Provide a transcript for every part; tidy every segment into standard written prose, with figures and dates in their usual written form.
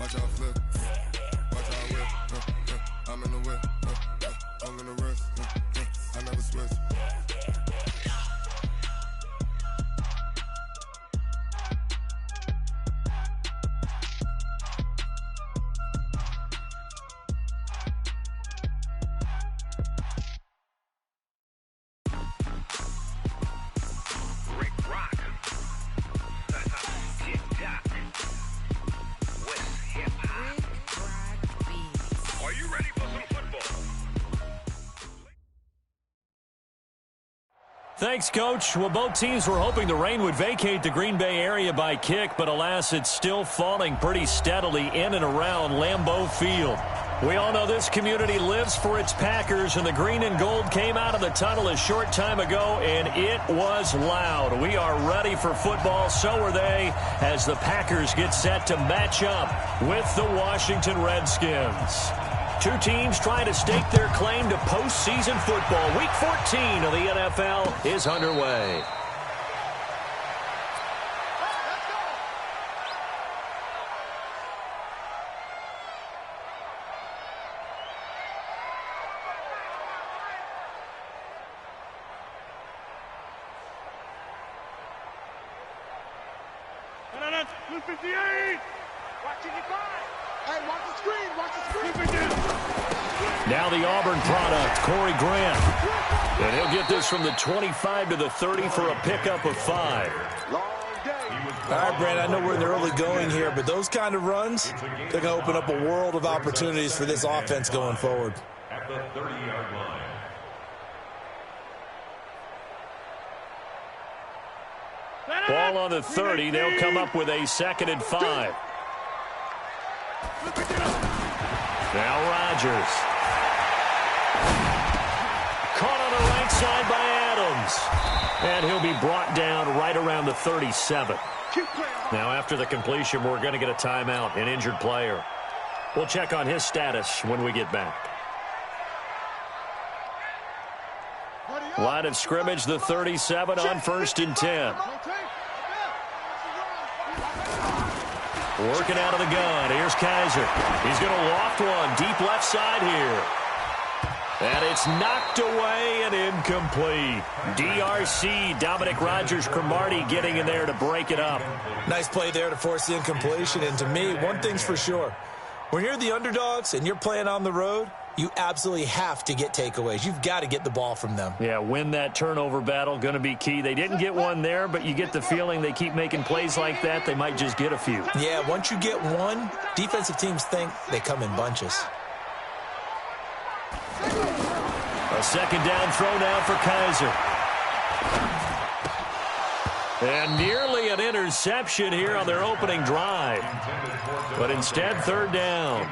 Watch out flip. Watch out whip. I'm in the whip. I'm in the wrist. I never switch. Thanks, Coach. Well, both teams were hoping the rain would vacate the Green Bay area by kick, but alas, it's still falling pretty steadily in and around Lambeau Field. We all know this community lives for its Packers, and the green and gold came out of the tunnel a short time ago, and it was loud. We are ready for football, so are they, as the Packers get set to match up with the Washington Redskins. Two teams trying to stake their claim to postseason football. Week 14 of the NFL is underway. Now the Auburn product, Corey Grant. And he'll get this from the 25 to the 30 for a pickup of 5. All right, Brand, I know we're in the early going here, but those kind of runs, they're going to open up a world of opportunities for this offense going forward. At the 30-yard line. Ball on the 30. They'll come up with a 2nd and 5. Now Rodgers. Caught on the right side by Adams. And he'll be brought down right around the 37. Now after the completion, we're going to get a timeout, an injured player. We'll check on his status when we get back. Line of scrimmage, the 37 on 1st and 10. Working out of the gun. Here's Kaiser. He's going to loft one deep left side here. And it's knocked away and incomplete. DRC, Dominic Rodgers-Cromartie getting in there to break it up. Nice play there to force the incompletion. And to me, one thing's for sure. When you're the underdogs and you're playing on the road, you absolutely have to get takeaways. You've got to get the ball from them. Yeah, win that turnover battle, going to be key. They didn't get one there, but you get the feeling they keep making plays like that, they might just get a few. Yeah, once you get one, defensive teams think they come in bunches. A 2nd down throw now for Kaiser. And nearly an interception here on their opening drive. But instead, 3rd down.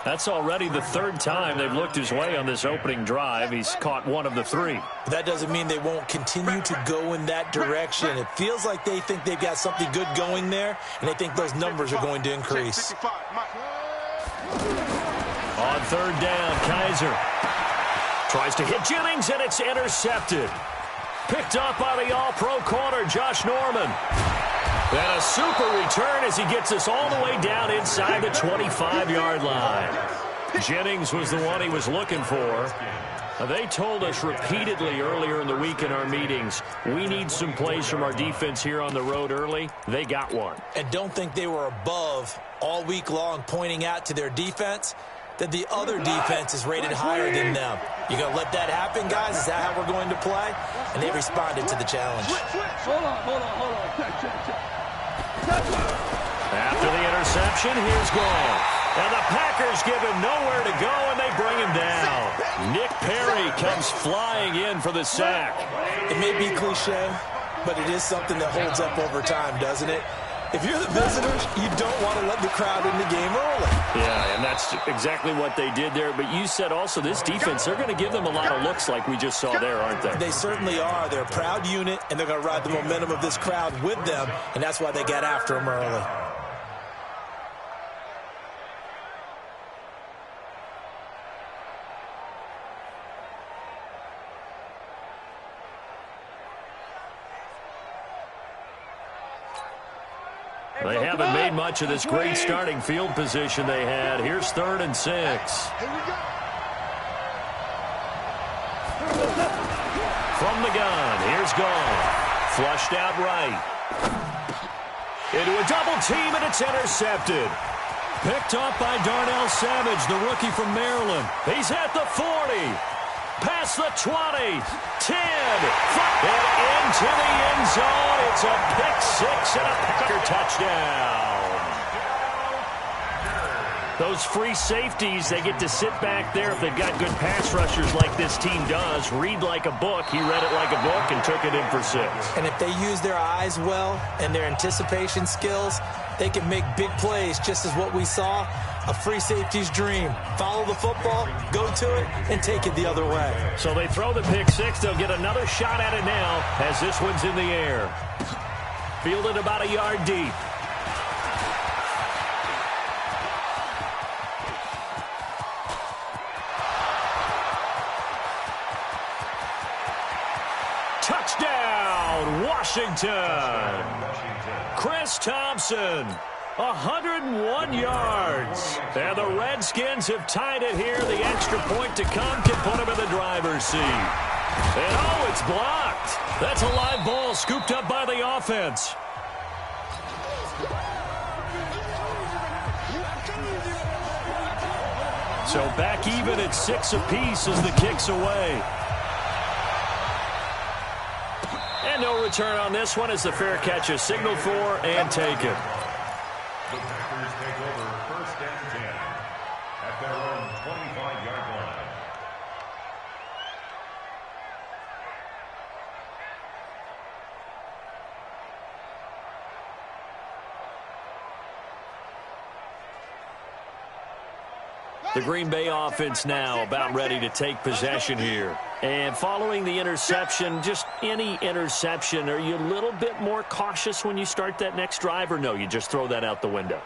That's already the 3rd time they've looked his way on this opening drive. He's caught 1 of the 3. That doesn't mean they won't continue to go in that direction. It feels like they think they've got something good going there, and they think those numbers are going to increase. On 3rd down, Kaiser tries to hit Jennings, and it's intercepted. Picked up by the all-pro corner, Josh Norman. And a super return as he gets us all the way down inside the 25-yard line. Jennings was the one he was looking for. They told us repeatedly earlier in the week in our meetings, we need some plays from our defense here on the road early. They got one. And don't think they were above all week long pointing out to their defense that the other defense is rated higher than them. You going to let that happen, guys? Is that how we're going to play? And they responded to the challenge. Hold on. After the interception, here's Goff. And the Packers give him nowhere to go, and they bring him down. Nick Perry comes flying in for the sack. It may be cliche, but it is something that holds up over time, doesn't it? If you're the visitors, you don't want to let the crowd in the game early. Yeah, and that's exactly what they did there. But you said also this defense, they're going to give them a lot of looks like we just saw there, aren't they? They certainly are. They're a proud unit, and they're going to ride the momentum of this crowd with them, and that's why they got after them early. They haven't made much of this great starting field position they had. Here's 3rd and 6. Here we go. From the gun, here's Gone. Flushed out right. Into a double team, and it's intercepted. Picked off by Darnell Savage, the rookie from Maryland. He's at the 40. Past the 20. 10. And into the end zone. It's a pick 6 and a Packer touchdown. Those free safeties, they get to sit back there if they've got good pass rushers like this team does. Read like a book. He read it like a book and took it in for 6. And if they use their eyes well and their anticipation skills, they can make big plays, just as what we saw, a free safety's dream. Follow the football, go to it, and take it the other way. So they throw the pick 6. They'll get another shot at it now as this one's in the air. Fielded about a yard deep. Touchdown, Washington. Chris Thompson, 101 yards. And the Redskins have tied it here. The extra point to come can put them in the driver's seat. And oh, it's blocked. That's a live ball scooped up by the offense. So back even at 6 apiece as the kick's away. And no return on this one as the fair catch is signaled for and taken. The Packers take over 1st and 10 at their own 25-yard line. The Green Bay offense now about ready to take possession here. And following the interception, just any interception, are you a little bit more cautious when you start that next drive, or no, you just throw that out the window?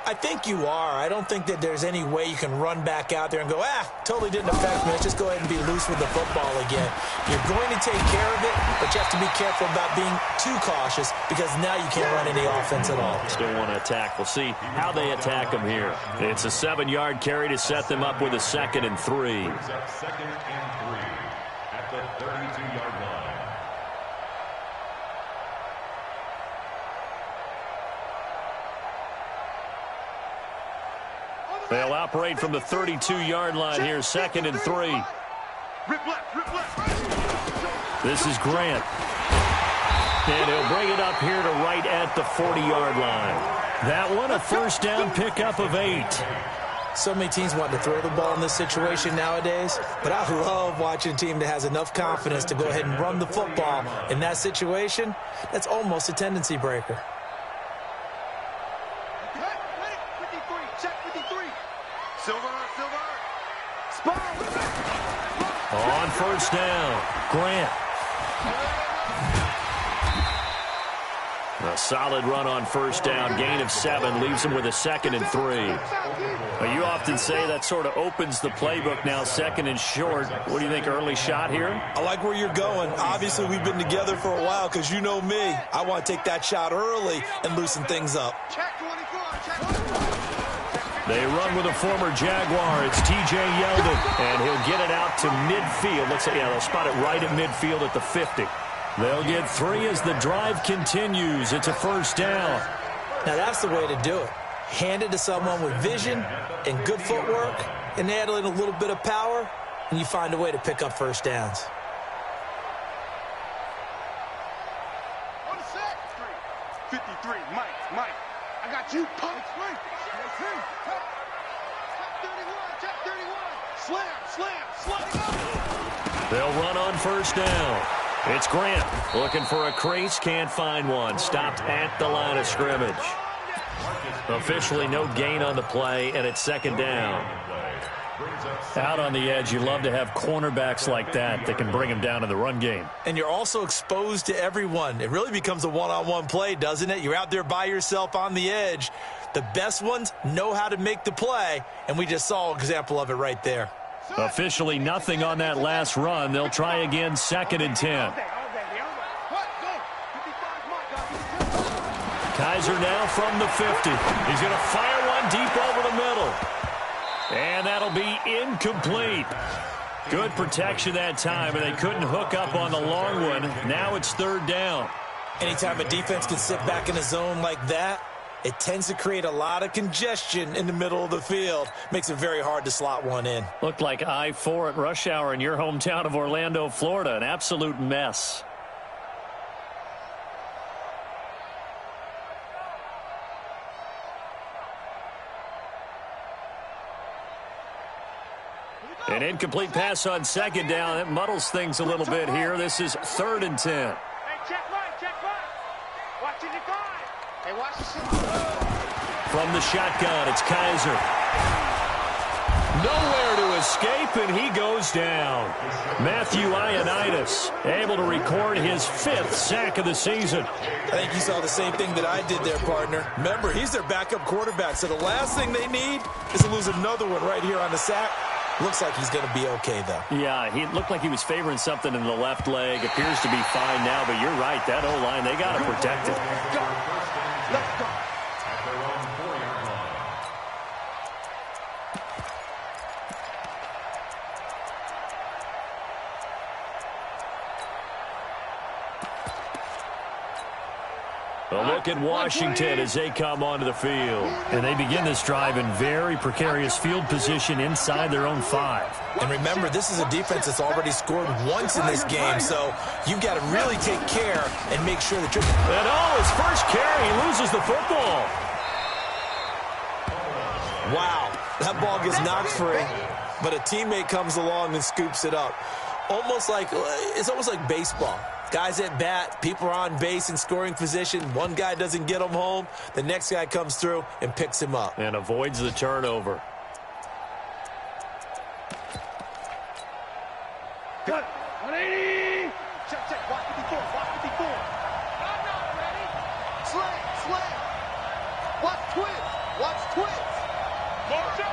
I think you are. I don't think that there's any way you can run back out there and go, totally didn't affect me. Let's just go ahead and be loose with the football again. You're going to take care of it, but you have to be careful about being too cautious because now you can't run any offense at all. Still want to attack. We'll see how they attack them here. It's a 7-yard carry to set them up with a 2nd and 3. Brings up 2nd and 3 at the 32-yard line. They'll operate from the 32-yard line here, 2nd and 3. This is Grant. And he'll bring it up here to right at the 40-yard line. That one, a 1st down pickup of 8. So many teams want to throw the ball in this situation nowadays, but I love watching a team that has enough confidence to go ahead and run the football in that situation. That's almost a tendency breaker. On 1st down, Grant. A solid run on 1st down, gain of 7, leaves him with a 2nd and 3. Well, you often say that sort of opens the playbook now, 2nd and short. What do you think, early shot here? I like where you're going. Obviously, we've been together for a while because you know me. I want to take that shot early and loosen things up. They run with a former Jaguar. It's T.J. Yeldon, and he'll get it out to midfield. Let's say, they'll spot it right at midfield at the 50. They'll get 3 as the drive continues. It's a 1st down. Now, that's the way to do it. Hand it to someone with vision and good footwork and add in a little bit of power, and you find a way to pick up 1st downs. On the set. 53, Mike, I got you, punk. Slam. They'll run on 1st down. It's Grant looking for a crease, can't find one. Stopped at the line of scrimmage. Officially no gain on the play, and it's 2nd down. Out on the edge, you love to have cornerbacks like that can bring them down in the run game. And you're also exposed to everyone. It really becomes a one-on-one play, doesn't it? You're out there by yourself on the edge. The best ones know how to make the play, and we just saw an example of it right there. Officially nothing on that last run. They'll try again, 2nd and 10. Kaiser now from the 50. He's going to fire one deep over the middle. And that'll be incomplete. Good protection that time, and they couldn't hook up on the long one. Now it's third down. Anytime a defense can sit back in a zone like that, it tends to create a lot of congestion in the middle of the field. Makes it very hard to slot one in. Looked like I-4 at rush hour in your hometown of Orlando, Florida. An absolute mess. An incomplete pass on second down. It muddles things a little bit here. This is 3rd and 10. Hey, check right. Watch it decline. Hey, watch the shit. From the shotgun, it's Kaiser. Nowhere to escape, and he goes down. Matthew Ioannidis able to record his 5th sack of the season. I think you saw the same thing that I did there, partner. Remember, he's their backup quarterback, so the last thing they need is to lose another one right here on the sack. Looks like he's going to be okay, though. Yeah, he looked like he was favoring something in the left leg. Appears to be fine now, but you're right. That O-line, they got to protect it. Let's go. At their own 4-yard line. A look at Washington as they come onto the field. And they begin this drive in very precarious field position inside their own 5. And remember, this is a defense that's already scored once in this game, so you've got to really take care and make sure that you're... And his first carry, he loses the football. Wow, that ball gets knocked free, but a teammate comes along and scoops it up. It's almost like baseball. Guys at bat, people are on base in scoring position. One guy doesn't get him home. The next guy comes through and picks him up. And avoids the turnover. Good. 180. Check. Watch the before. I'm not ready. Slant. Watch twitch. Motion.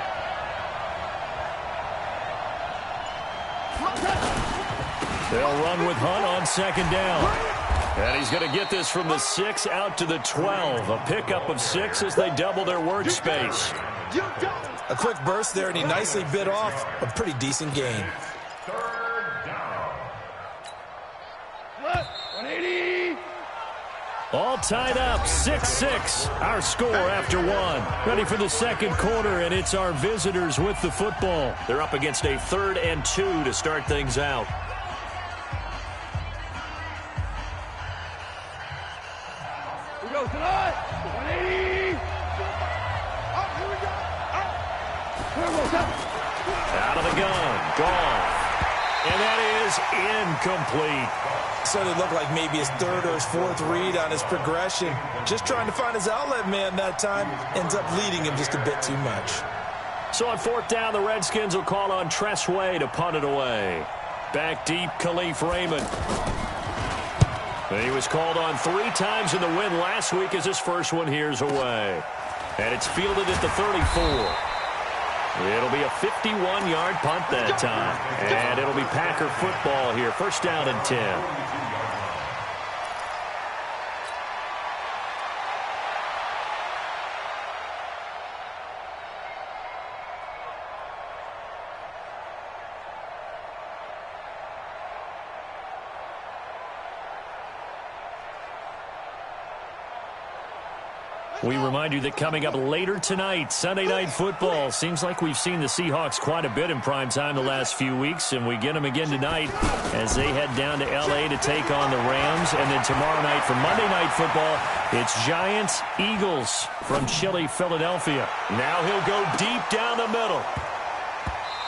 They'll run with Hunt on second down. And he's going to get this from the 6 out to the 12. A pickup of 6 as they double their workspace. A quick burst there, and he nicely bit off a pretty decent gain. 3rd down. 180. All tied up, 6-6. Our score after 1. Ready for the second quarter, and it's our visitors with the football. They're up against a 3rd and 2 to start things out. Here we go tonight. 180. Up, here we go. Up. Here we go. Out of the gun, gone. And that is incomplete. So it looked like maybe his 3rd or his 4th read on his progression. Just trying to find his outlet man that time. Ends up leading him just a bit too much. So on 4th down, the Redskins will call on Tress Way to punt it away. Back deep, Khalif Raymond. He was called on 3 times in the win last week as his first one here's away. And it's fielded at the 34. It'll be a 51-yard punt that time. And it'll be Packer football here. First down and 10. We remind you that coming up later tonight, Sunday Night Football. Seems like we've seen the Seahawks quite a bit in prime time the last few weeks, and we get them again tonight as they head down to L.A. to take on the Rams. And then tomorrow night for Monday Night Football, it's Giants-Eagles from chilly Philadelphia. Now he'll go deep down the middle.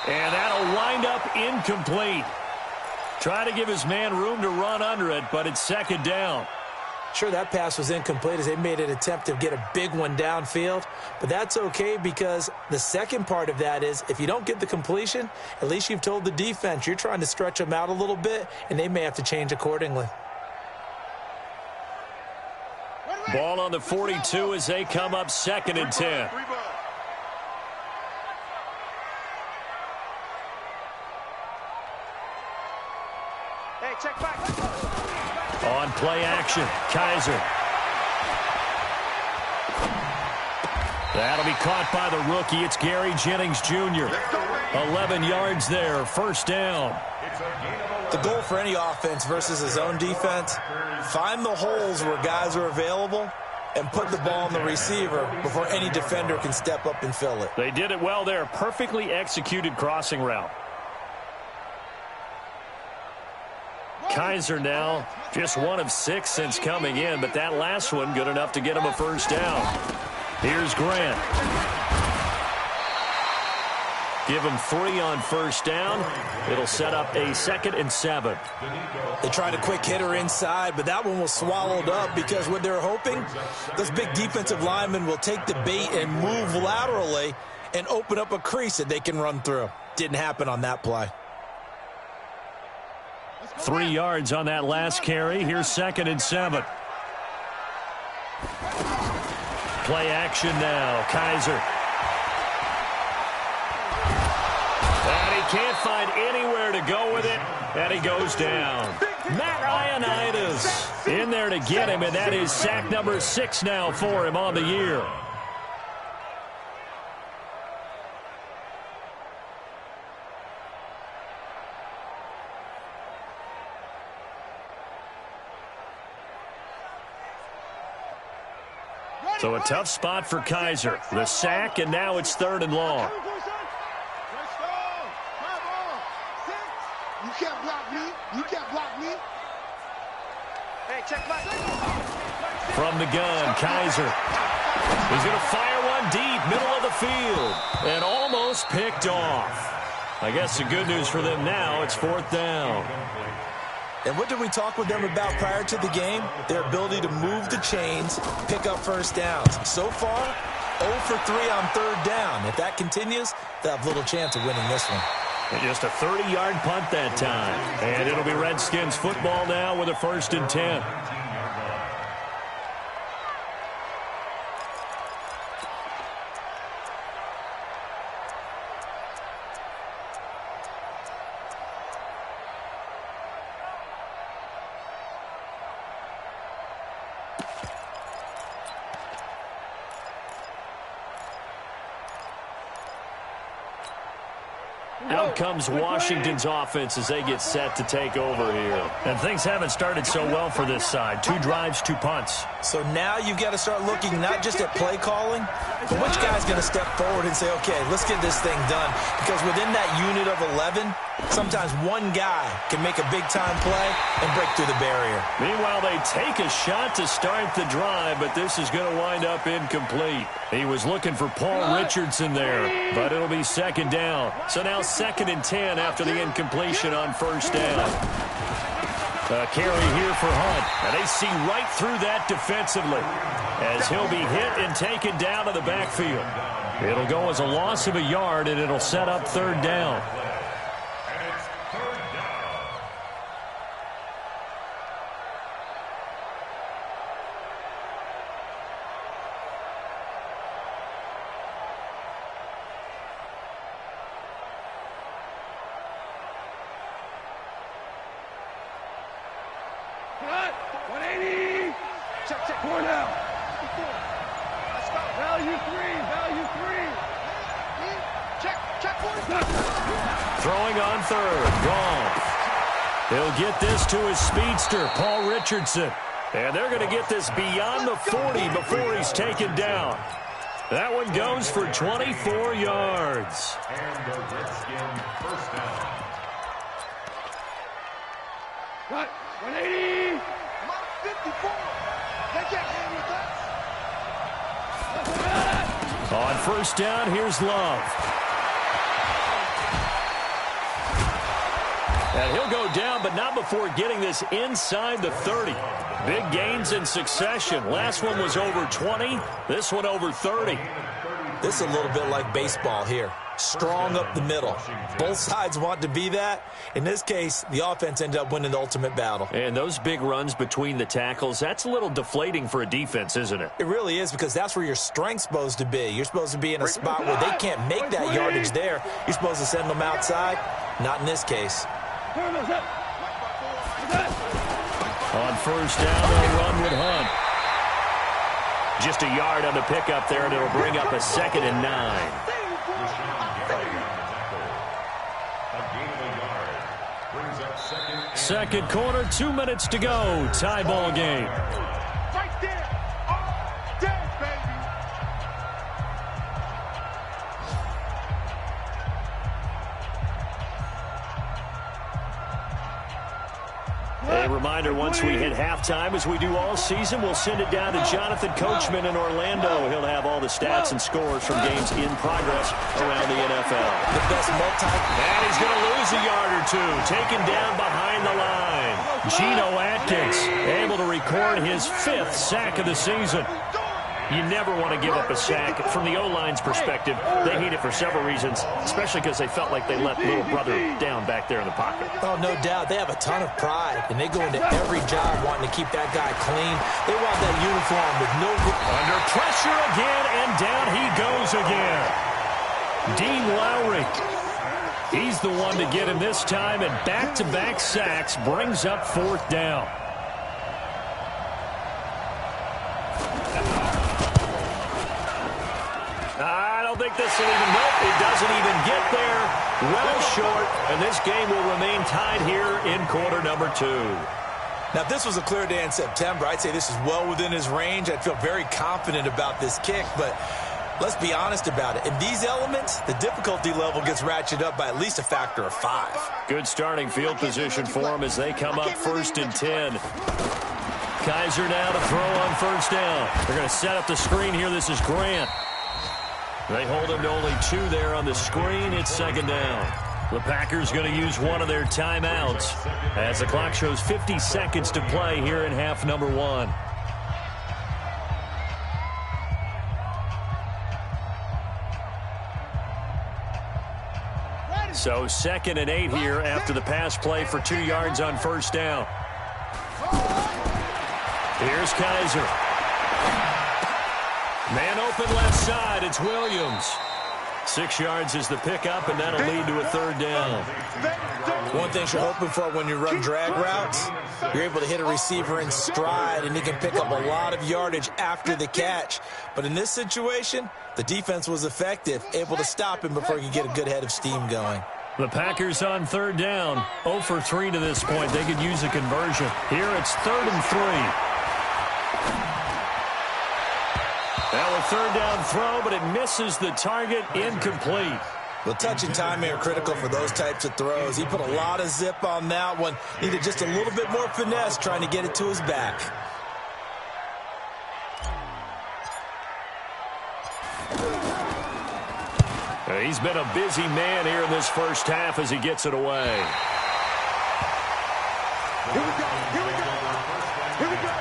And that'll wind up incomplete. Try to give his man room to run under it, but it's second down. Sure, that pass was incomplete as they made an attempt to get a big one downfield. But that's okay because the second part of that is if you don't get the completion, at least you've told the defense you're trying to stretch them out a little bit, and they may have to change accordingly. Ball on the 42 as they come up second and 10. Hey, check back. On play action, Kaiser. That'll be caught by the rookie. It's Gary Jennings Jr. 11 yards there, first down. The goal for any offense versus his own defense, find the holes where guys are available and put the ball on the receiver before any defender can step up and fill it. They did it well there. Perfectly executed crossing route. Kaiser now just 1 of 6 since coming in, but that last one good enough to get him a first down. Here's Grant. Give him 3 on first down. It'll set up a 2nd and 7. They tried a quick hitter inside, but that one was swallowed up because what they're hoping, those big defensive linemen will take the bait and move laterally and open up a crease that they can run through. Didn't happen on that play. 3 yards on that last carry. Here's 2nd and 7. Play action now. Kaiser. And he can't find anywhere to go with it, and he goes down. Matt Ioannidis in there to get him, and that is sack number 6 now for him on the year. So a tough spot for Kaiser. The sack, and now it's 3rd and long. You can't block me. You can't block me. Hey, check back. From the gun, Kaiser. He's going to fire one deep, middle of the field, and almost picked off. I guess the good news for them now, it's 4th down. And what did we talk with them about prior to the game? Their ability to move the chains, pick up first downs. So far, 0 for 3 on 3rd down. If that continues, they'll have little chance of winning this one. And just a 30-yard punt that time. And it'll be Redskins football now with a 1st and 10. Out comes Washington's offense as they get set to take over here. And things haven't started so well for this side. 2 drives, 2 punts. So now you've got to start looking not just at play calling, but which guy's going to step forward and say, okay, let's get this thing done. Because within that unit of 11, sometimes one guy can make a big-time play and break through the barrier. Meanwhile, they take a shot to start the drive, but this is going to wind up incomplete. He was looking for Paul Richardson there, but it'll be 2nd down. So now 2nd and 10 after the incompletion on 1st down. A carry here for Hunt, and they see right through that defensively as he'll be hit and taken down to the backfield. It'll go as a loss of a yard, and it'll set up 3rd down. Throwing on 3rd, Goff. He'll get this to his speedster, Paul Richardson. And they're going to get this beyond the 40 before he's taken down. That one goes for 24 yards. And the Redskins first down. Right, 180. 54. They can't hang with us. On 1st down, here's Love. And he'll go down, but not before getting this inside the 30. Big gains in succession. Last one was over 20. This one over 30. This is a little bit like baseball here. Strong up the middle. Both sides want to be that. In this case, the offense ended up winning the ultimate battle. And those big runs between the tackles, that's a little deflating for a defense, isn't it? It really is, because that's where your strength's supposed to be. You're supposed to be in a spot where they can't make that yardage there. You're supposed to send them outside. Not in this case. On 1st down, they'll run with Hunt. Just a yard on the pickup there, and it'll bring up a 2nd and 9. Second quarter, 2 minutes to go. Tie ball game. Right there. Oh, damn, baby. A reminder, once we hit halftime, as we do all season, we'll send it down to Jonathan Coachman in Orlando. He'll have all the stats and scores from games in progress around the NFL. The best And he's going to lose a yard or two. Taken down behind the line. Geno Atkins able to record his 5th sack of the season. You never want to give up a sack. From the O-line's perspective, they hate it for several reasons, especially because they felt like they let little brother down back there in the pocket. Oh, no doubt. They have a ton of pride, and they go into every job wanting to keep that guy clean. They want that uniform with no... Under pressure again, and down he goes again. Dean Lowry. He's the one to get him this time, and back-to-back sacks brings up 4th down. I don't think this will even... Nope, it doesn't even get there. Well short, and this game will remain tied here in quarter number 2. Now, if this was a clear day in September, I'd say this is well within his range. I'd feel very confident about this kick, but let's be honest about it. In these elements, the difficulty level gets ratcheted up by at least a factor of 5. Good starting field position for them as they come up 1st and 10. Kaiser now to throw on 1st down. They're going to set up the screen here. This is Grant. They hold him to only 2 there on the screen. It's 2nd down. The Packers going to use one of their timeouts as the clock shows 50 seconds to play here in half number 1. So 2nd and 8 here after the pass play for 2 yards on 1st down. Here's Kaiser. Man open left side. It's Williams. 6 yards is the pickup, and that'll lead to a 3rd down. One thing you're hoping for when you run drag routes, you're able to hit a receiver in stride, and he can pick up a lot of yardage after the catch. But in this situation, the defense was effective, able to stop him before he could get a good head of steam going. The Packers on 3rd down. 0 for 3 to this point. They could use a conversion. Here it's 3rd and 3. Now a 3rd down throw, but it misses the target. Incomplete. Well, touch and timing are critical for those types of throws. He put a lot of zip on that one. Needed just a little bit more finesse trying to get it to his back. He's been a busy man here in this first half as he gets it away. Here we go. Here we go. Here we go.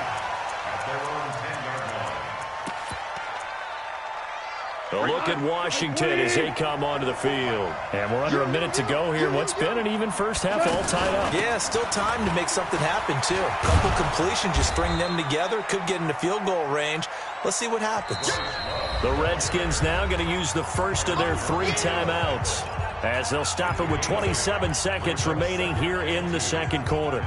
A look at Washington as they come onto the field. And we're under a minute to go here. What's been an even first half, all tied up. Yeah, still time to make something happen, too. A couple completions, just string them together. Could get into field goal range. Let's see what happens. The Redskins now going to use the first of their 3 timeouts as they'll stop it with 27 seconds remaining here in the 2nd quarter.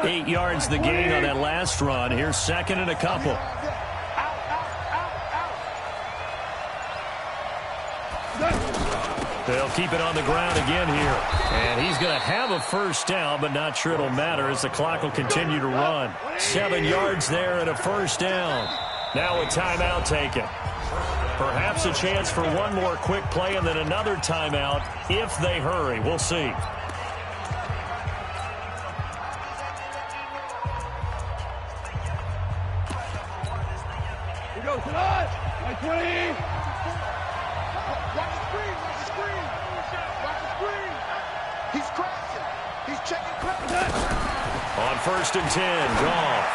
Eight yards the gain on that last run. Here's 2nd and a couple. They'll keep it on the ground again here. And he's going to have a 1st down, but not sure it'll matter as the clock will continue to run. 7 yards there and a 1st down. Now a timeout taken. Perhaps a chance for one more quick play and then another timeout if they hurry. We'll see. Here goes tonight. 20. Watch the screen. Watch the screen. Watch the screen. He's crashing. He's checking crashing. On 1st and 10, Goff.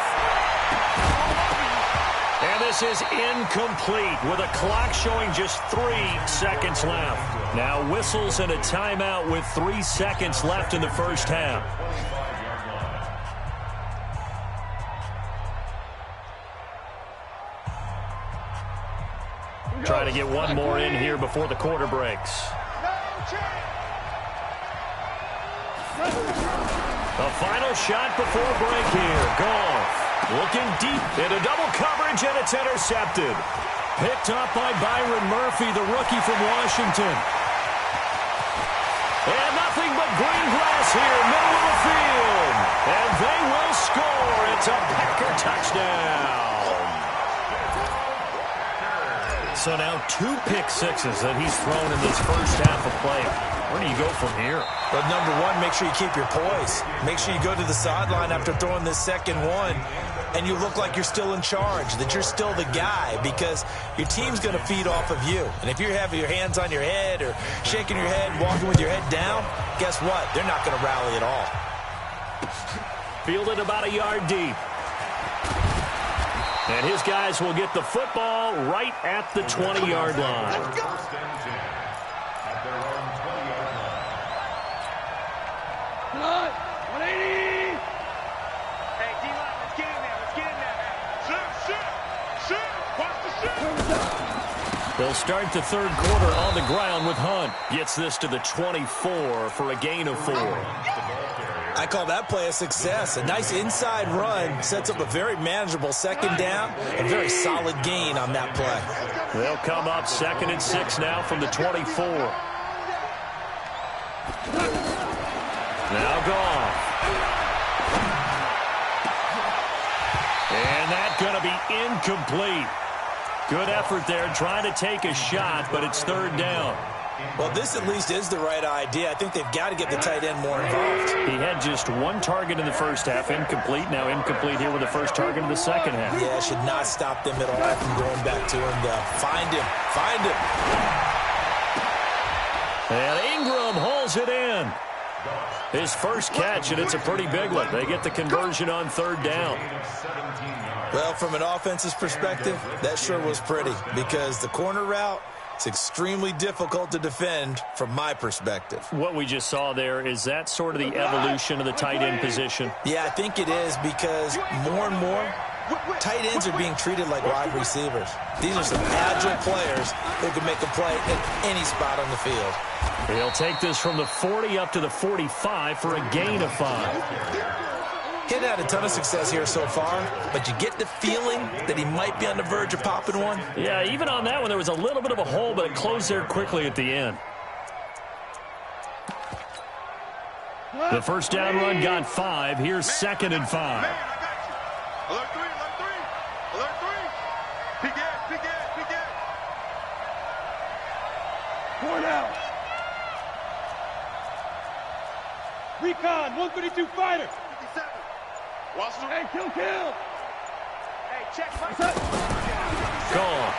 And this is incomplete with a clock showing just 3 seconds left. Now whistles and a timeout with 3 seconds left in the first half. Trying to get one more in here before the quarter breaks. The final shot before break here. Goff looking deep into double coverage, and it's intercepted. Picked up by Byron Murphy, the rookie from Washington. And nothing but green grass here, middle of the field. And they will score. It's a Packer touchdown. So now 2 pick sixes that he's thrown in this first half of play. Where do you go from here? But number one, make sure you keep your poise. Make sure you go to the sideline after throwing this second one, and you look like you're still in charge, that you're still the guy, because your team's going to feed off of you. And if you're having your hands on your head or shaking your head, walking with your head down, guess what? They're not going to rally at all. Fielded about a yard deep. And his guys will get the football right at the 20-yard line. First and 10 at their own 20-yard line. 180. Hey, D-line, let's get in there. Let's get in there. Shoot. Watch the shoot. They'll start the third quarter on the ground with Hunt. Gets this to the 24 for a gain of 4. I call that play a success. A nice inside run sets up a very manageable second down. A very solid gain on that play. They'll come up 2nd and 6 now from the 24. Now Goff. And that's going to be incomplete. Good effort there trying to take a shot, but it's 3rd down. Well, this at least is the right idea. I think they've got to get the tight end more involved. He had just 1 target in the first half, incomplete. Now incomplete here with the first target in the second half. Yeah, should not stop them at all from going back to him. Find him. And Ingram hauls it in. His first catch, and it's a pretty big one. They get the conversion on 3rd down. Well, from an offense's perspective, that sure was pretty, because the corner route, it's extremely difficult to defend from my perspective. What we just saw there, is that sort of the evolution of the tight end position? Yeah, I think it is, because more and more, tight ends are being treated like wide receivers. These are some agile players who can make a play at any spot on the field. He'll take this from the 40 up to the 45 for a gain of 5. He hadn't had a ton of success here so far, but you get the feeling that he might be on the verge of popping one. Yeah, even on that one, there was a little bit of a hole, but it closed there quickly at the end. The first down run got 5. Here's 2nd and 5. Alert 3. Peek it. 4 down. Recon, 132 fighter. 57. Watch the... Hey, kill. Hey, check. Gone.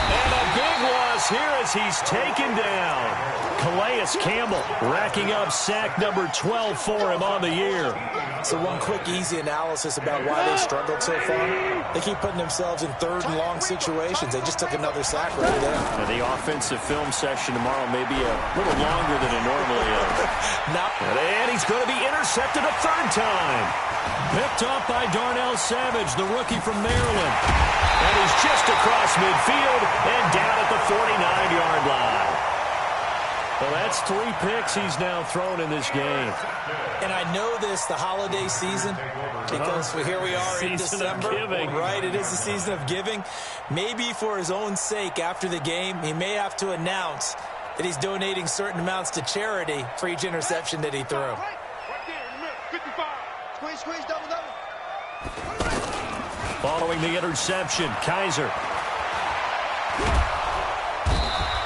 And a big loss here as he's taken down. Calais Campbell racking up sack number 12 for him on the year. So one quick, easy analysis about why they struggled so far. They keep putting themselves in 3rd and long situations. They just took another sack right there. Now, the offensive film session tomorrow may be a little longer than it normally is. And he's going to be intercepted a 3rd time. Picked up by Darnell Savage, the rookie from Maryland. And he's just across midfield and down at the 49-yard line. Well, that's 3 picks he's now thrown in this game. And I know this, the holiday season, because here we are in December. Right, it is the season of giving. Maybe for his own sake after the game, he may have to announce that he's donating certain amounts to charity for each interception that he threw. Right there in the middle. 55. Squeeze, double. Following the interception, Kaiser.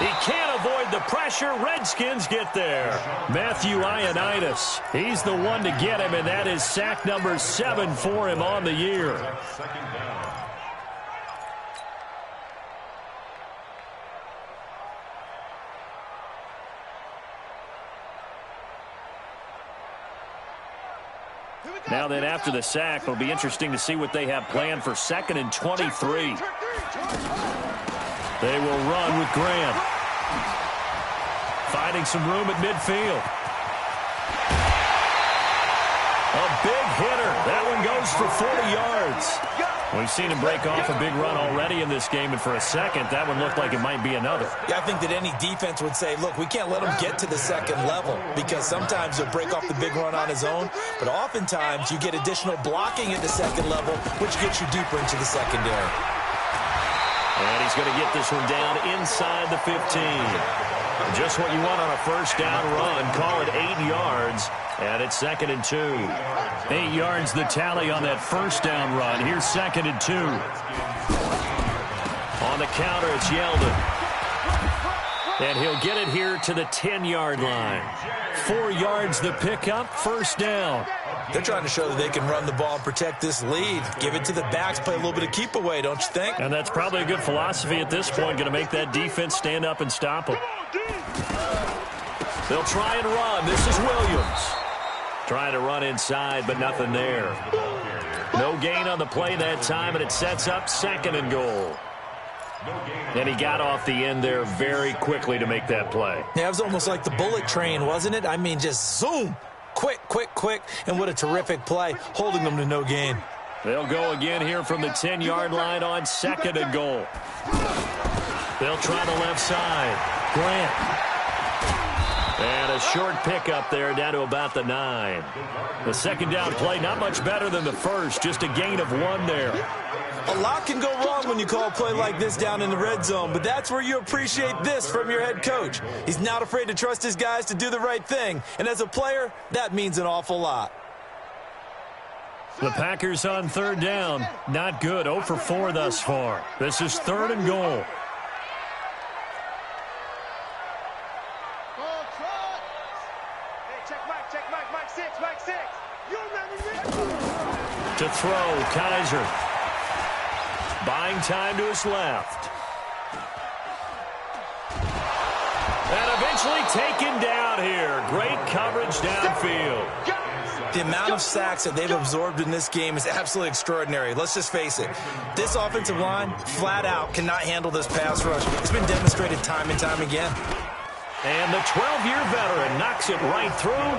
He can't avoid the pressure. Redskins get there. Matthew Ioannidis. He's the one to get him, and that is sack number 7 for him on the year. 2nd down. Now then, after the sack, it'll be interesting to see what they have planned for 2nd and 23. They will run with Graham. Finding some room at midfield. A big hitter. That one goes for 40 yards. We've seen him break off a big run already in this game, and for a second, that one looked like it might be another. Yeah, I think that any defense would say, look, we can't let him get to the second level, because sometimes he'll break off the big run on his own, but oftentimes you get additional blocking at the second level, which gets you deeper into the secondary. And he's going to get this one down inside the 15. Just what you want on a first down run. Call it 8 yards. And it's 2nd and 2. 8 yards the tally on that first down run. Here's 2nd and 2. On the counter, it's Yeldon. And he'll get it here to the 10-yard line. 4 yards the pickup, first down. They're trying to show that they can run the ball and protect this lead. Give it to the backs, play a little bit of keep away, don't you think? And that's probably a good philosophy at this point, going to make that defense stand up and stop them. They'll try and run. This is Williams. Trying to run inside, but nothing there. No gain on the play that time, and it sets up 2nd and goal. And he got off the end there very quickly to make that play. Yeah, it was almost like the bullet train, wasn't it? I mean, just zoom. Quick, quick, quick. And what a terrific play, holding them to no gain. They'll go again here from the 10-yard line on 2nd and goal. They'll try the left side. Grant. And a short pickup there down to about the 9. The second down play, not much better than the first, just a gain of 1 there. A lot can go wrong when you call a play like this down in the red zone, but that's where you appreciate this from your head coach. He's not afraid to trust his guys to do the right thing, and as a player, that means an awful lot. The Packers on 3rd down. Not good, 0 for 4 thus far. This is 3rd and goal. To throw, Kaiser. Buying time to his left. And eventually taken down here. Great coverage downfield. The amount of sacks that they've absorbed in this game is absolutely extraordinary. Let's just face it. This offensive line, flat out, cannot handle this pass rush. It's been demonstrated time and time again. And the 12-year veteran knocks it right through.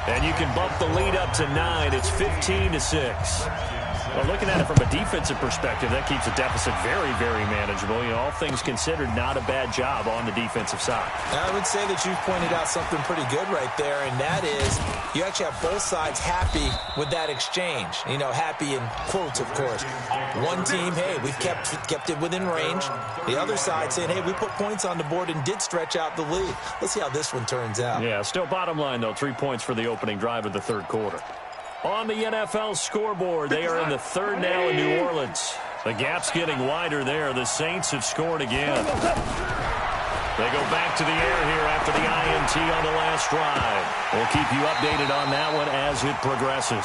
And you can bump the lead up to 9. It's 15-6. Well, looking at it from a defensive perspective, that keeps the deficit very, very manageable. You know, all things considered, not a bad job on the defensive side. I would say that you've pointed out something pretty good right there, and that is you actually have both sides happy with that exchange. You know, happy in quotes, of course. One team, hey, we've kept it within range. The other side saying, hey, we put points on the board and did stretch out the lead. Let's see how this one turns out. Yeah, still bottom line, though, 3 points for the opening drive of the 3rd quarter. On the NFL scoreboard, they are in the 3rd now in New Orleans. The gap's getting wider there. The Saints have scored again. They go back to the air here after the INT on the last drive. We'll keep you updated on that one as it progresses.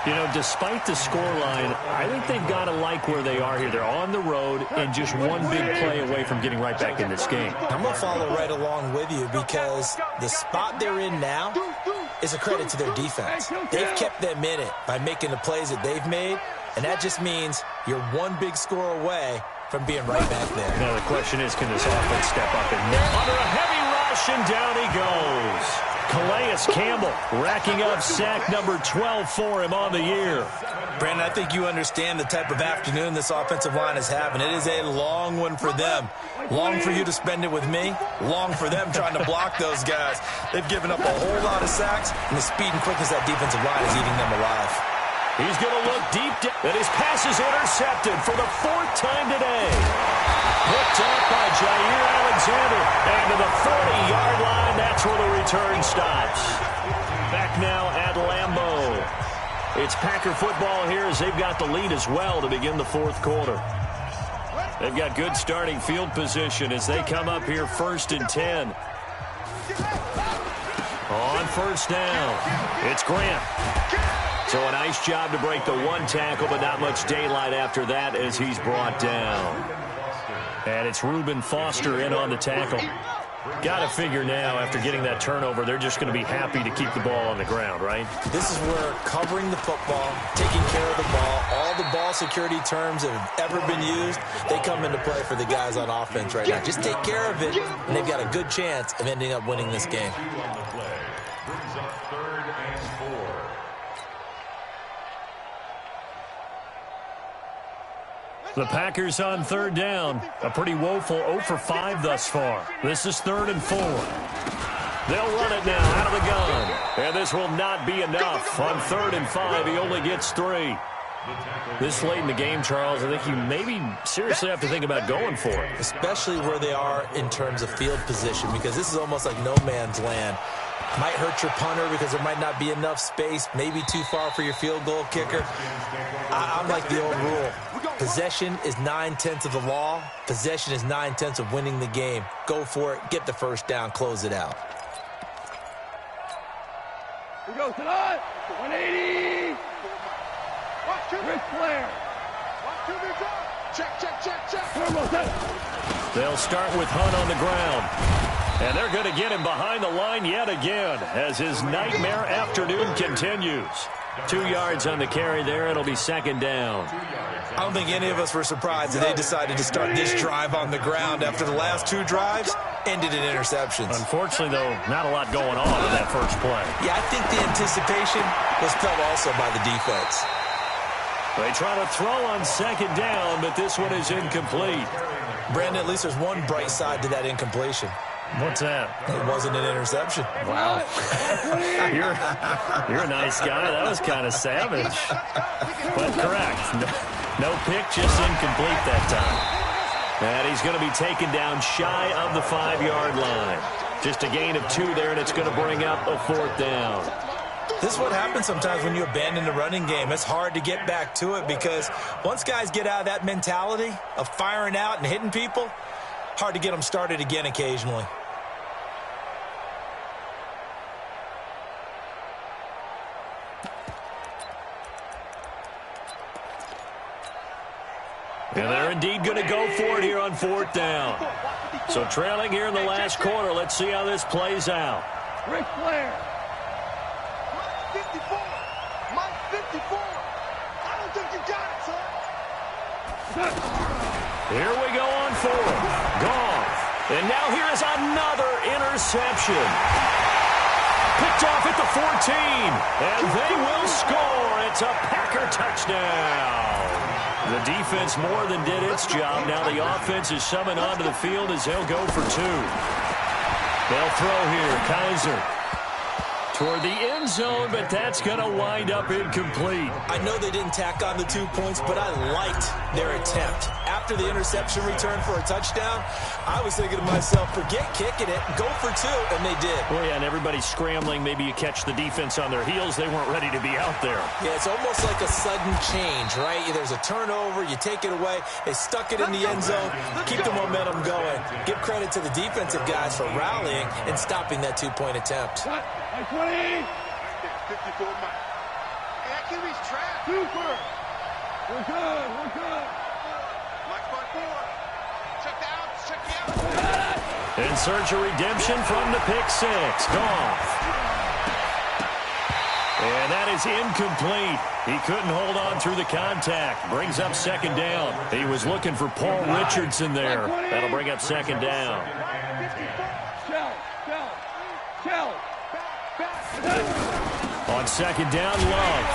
You know, despite the scoreline, I think they've got to like where they are here. They're on the road and just one big play away from getting right back in this game. I'm going to follow right along with you because the spot they're in now is a credit to their defense. They've kept them in it by making the plays that they've made, and that just means you're one big score away from being right back there. Now the question is, can this offense step up and under a heavy rush, and down he goes. Calais Campbell racking up sack number 12 for him on the year. Brandon, I think you understand the type of afternoon this offensive line is having. It is a long one for them. Long for you to spend it with me. Long for them trying to block those guys. They've given up a whole lot of sacks, and the speed and quickness of that defensive line is eating them alive. He's going to look deep down, and his pass is intercepted for the 4th time today. Picked up by Jair Alexander, and to the 40-yard line, that's where the return stops. Back now at Lambeau. It's Packer football here as they've got the lead as well to begin the 4th quarter. They've got good starting field position as they come up here 1st and 10. On 1st down, it's Grant. So a nice job to break the 1 tackle, but not much daylight after that as he's brought down. And it's Reuben Foster in on the tackle. Got to figure now, after getting that turnover, they're just going to be happy to keep the ball on the ground, right? This is where covering the football, taking care of the ball, all the ball security terms that have ever been used, they come into play for the guys on offense right now. Just take care of it, and they've got a good chance of ending up winning this game. Brings up 3rd and 4. The Packers on 3rd down. A pretty woeful 0 for 5 thus far. This is 3rd and 4. They'll run it now out of the gun. And this will not be enough. On 3rd and 5, he only gets 3. This late in the game, Charles, I think you maybe seriously have to think about going for it. Especially where they are in terms of field position, because this is almost like no man's land. Might hurt your punter because there might not be enough space, maybe too far for your field goal kicker. I'm like the old rule. Possession is 9/10 of the law. Possession is 9/10 of winning the game. Go for it, get the first down, close it out. Here goes tonight. 180. Ric Flair. Check. They'll start with Hunt on the ground. And they're going to get him behind the line yet again as his nightmare afternoon continues. 2 yards on the carry there. It'll be 2nd down. I don't think any of us were surprised that they decided to start this drive on the ground after the last 2 drives ended in interceptions. Unfortunately, though, not a lot going on in that first play. Yeah, I think the anticipation was felt also by the defense. They try to throw on 2nd down, but this one is incomplete. Brandon, at least there's one bright side to that incompletion. What's that? It wasn't an interception. Wow. You're a nice guy. That was kind of savage. But correct. No pick, just incomplete that time. And he's going to be taken down shy of the 5-yard line. Just a gain of 2 there, and it's going to bring up a 4th down. This is what happens sometimes when you abandon the running game. It's hard to get back to it because once guys get out of that mentality of firing out and hitting people, hard to get them started again occasionally. And they're indeed going to go for it here on 4th down. So trailing here in the last quarter. Let's see how this plays out. Ric Flair. Mike 54. Mike 54. I don't think you got it, son. Here we go on 4th. Gone. And now here is another interception. Picked off at the 14. And they will score. It's a Packer touchdown. The defense more than did its job. Now the offense is summoned onto the field as they'll go for 2. They'll throw here. Kaiser toward the end zone, but that's going to wind up incomplete. I know they didn't tack on the 2 points, but I liked their attempt. After the interception return for a touchdown, I was thinking to myself, forget kicking it, go for 2, and they did. Well, yeah, and everybody's scrambling. Maybe you catch the defense on their heels. They weren't ready to be out there. Yeah, it's almost like a sudden change, right? There's a turnover, you take it away, they stuck it in the end zone, keep the momentum going. Give credit to the defensive guys for rallying and stopping that 2-point attempt. 20. 54 Mike. Hey, that QB's trapped. Super. We're good. Mike 4. Check the outs. Check the outs. In search of redemption from the pick 6. Gone. And that is incomplete. He couldn't hold on through the contact. Brings up 2nd down. He was looking for Paul Richardson there. That'll bring up 2nd down. Shell. On 2nd down, Love.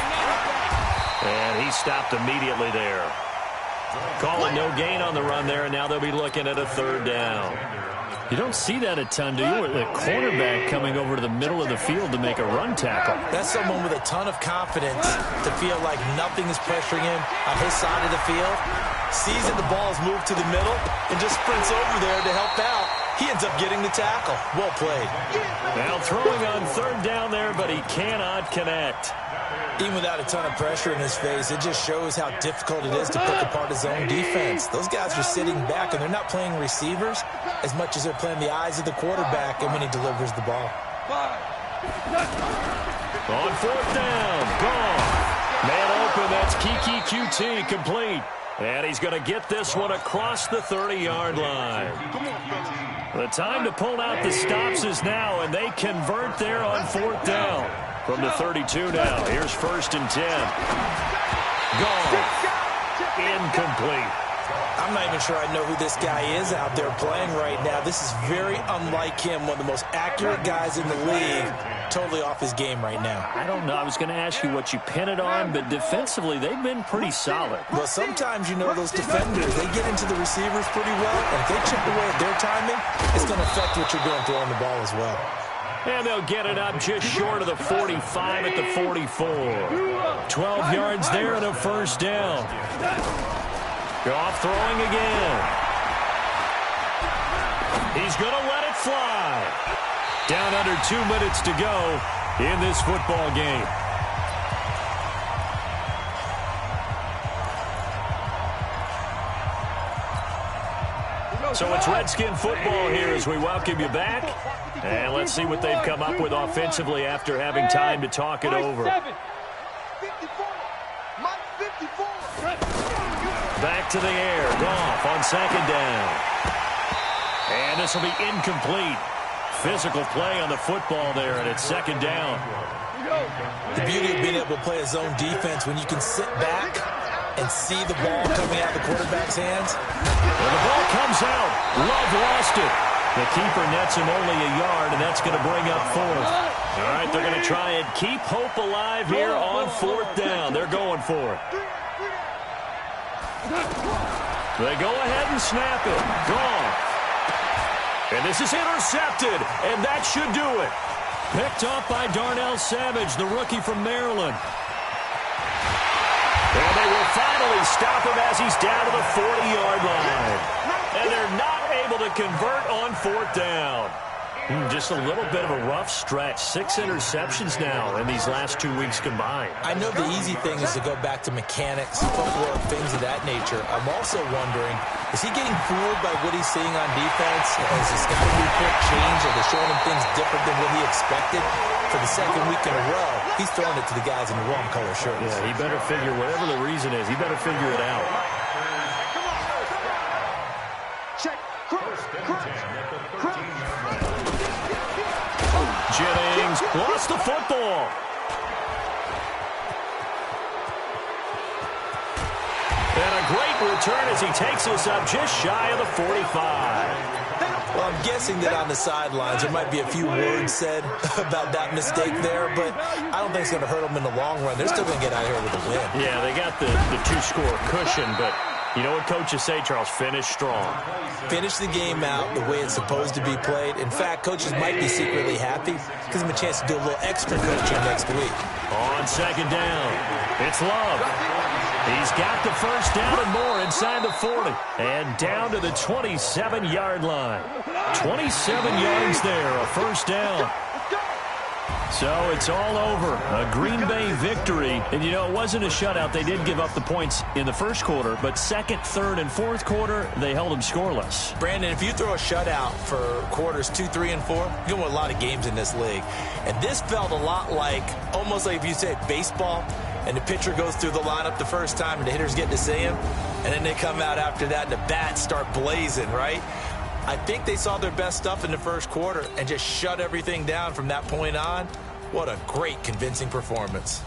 And he stopped immediately there. Calling no gain on the run there, and now they'll be looking at a 3rd down. You don't see that a ton, do you? The cornerback coming over to the middle of the field to make a run tackle. That's someone with a ton of confidence to feel like nothing is pressuring him on his side of the field. Sees that the ball is moved to the middle and just sprints over there to help out. He ends up getting the tackle. Well played. Now throwing on 3rd down there, but he cannot connect. Even without a ton of pressure in his face, it just shows how difficult it is to pick apart his own defense. Those guys are sitting back, and they're not playing receivers as much as they're playing the eyes of the quarterback and when he delivers the ball. On 4th down, gone. Man open, that's Kiki QT, complete. And he's going to get this one across the 30-yard line. The time to pull out the stops is now, and they convert there on 4th down. From the 32 now, here's 1st and 10. Gone. Incomplete. I'm not even sure I know who this guy is out there playing right now. This is very unlike him, one of the most accurate guys in the league. Totally off his game right now. I don't know. I was going to ask you what you pin it on, but defensively, they've been pretty solid. Well, sometimes, you know, those defenders, they get into the receivers pretty well, and if they chip away at their timing, it's going to affect what you're doing throwing the ball as well. And they'll get it up just short of the 45 at the 44. 12 yards there and a 1st down. Goff throwing again. He's going to let it fly. Down under 2 minutes to go in this football game. So it's Redskin football here as we welcome you back. And let's see what they've come up with offensively after having time to talk it over. Back to the air. Goff on 2nd down. And this will be incomplete. Physical play on the football there, and it's 2nd down. The beauty of being able to play a zone defense when you can sit back and see the ball coming out of the quarterback's hands. And the ball comes out. Love lost it. The keeper nets him only a yard, and that's going to bring up 4th. All right, they're going to try and keep hope alive here on 4th down. They're going for it. They go ahead and snap it. Gone. And this is intercepted, and that should do it. Picked up by Darnell Savage, the rookie from Maryland. And they will finally stop him as he's down to the 40-yard line. And they're not able to convert on 4th down. Just a little bit of a rough stretch. 6 interceptions now in these last 2 weeks combined. I know the easy thing is to go back to mechanics, footwork, things of that nature. I'm also wondering, is he getting fooled by what he's seeing on defense? Has his scouting report changed? Are they showing him things different than what he expected? For the 2nd week in a row, he's throwing it to the guys in the wrong color shirts. Yeah, he better figure, whatever the reason is, he better figure it out. Jennings lost the football. And a great return as he takes us up just shy of the 45. Well, I'm guessing that on the sidelines there might be a few words said about that mistake there, but I don't think it's going to hurt them in the long run. They're still going to get out here with a win. Yeah, they got the 2-score cushion, but you know what coaches say, Charles? Finish strong. Finish the game out the way it's supposed to be played. In fact, coaches might be secretly happy. Gives them a chance to do a little extra coaching next week. On 2nd down, it's Love. He's got the 1st down and more inside the 40. And down to the 27-yard line. 27 yards there, a 1st down. So it's all over. A Green Bay victory. And, you know, it wasn't a shutout. They did give up the points in the 1st quarter. But 2nd, 3rd, and 4th quarter, they held them scoreless. Brandon, if you throw a shutout for quarters 2, 3, and 4, you're going to win a lot of games in this league. And this felt a lot like, almost like if you said baseball, and the pitcher goes through the lineup the first time, and the hitters get to see him. And then they come out after that, and the bats start blazing, right? I think they saw their best stuff in the 1st quarter and just shut everything down from that point on. What a great, convincing performance.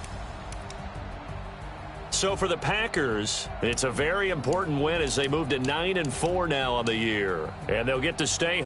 So for the Packers, it's a very important win as they move to 9-4 now on the year. And they'll get to stay